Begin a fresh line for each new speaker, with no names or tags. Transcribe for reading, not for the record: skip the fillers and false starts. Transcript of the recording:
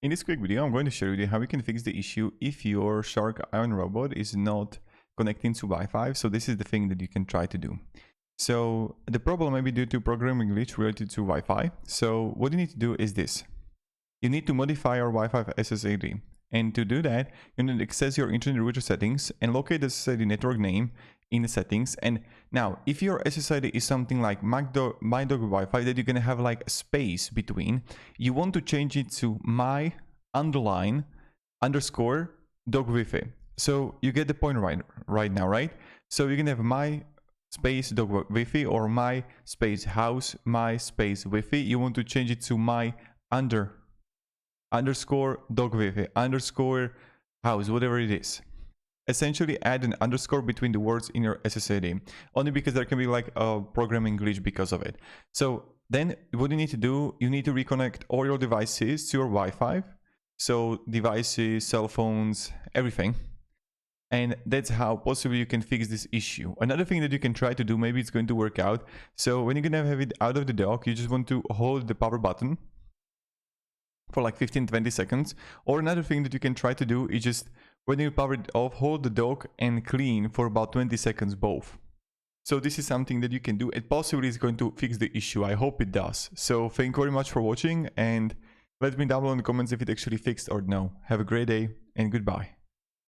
In this quick video, I'm going to share with you how you can fix the issue if your Shark Iron robot is not connecting to Wi-Fi. So this is the thing that you can try to do. So the problem may be due to programming glitch related to Wi-Fi. So what you need to do is this. You need to modify your Wi-Fi SSID. And to do that, you need to access your internet router settings and locate the SSID network name in the settings. And now, if your SSID is something like MyDog Wi-Fi that you're gonna have like a space between, you want to change it to my _dog Wi-Fi. So you get the point right now, right? So you can have my space dog Wi-Fi or my space house, my space Wi-Fi. You want to change it to my _dog Wi-Fi _house, whatever it is. Essentially add an underscore between the words in your SSID, only because there can be like a programming glitch because of it. So then what you need to do, you need to reconnect all your devices to your Wi-Fi. So devices, cell phones, everything. And that's how possibly you can fix this issue. Another thing that you can try to do, maybe it's going to work out. So when you're gonna have it out of the dock, you just want to hold the power button for like 15-20 seconds. Or another thing that you can try to do is just when you power it off, hold the dock and clean for about 20 seconds both. So this is something that you can do. It possibly is going to fix the issue. I hope it does. So thank you very much for watching, and let me down below in the comments if it actually fixed or no. Have a great day and goodbye.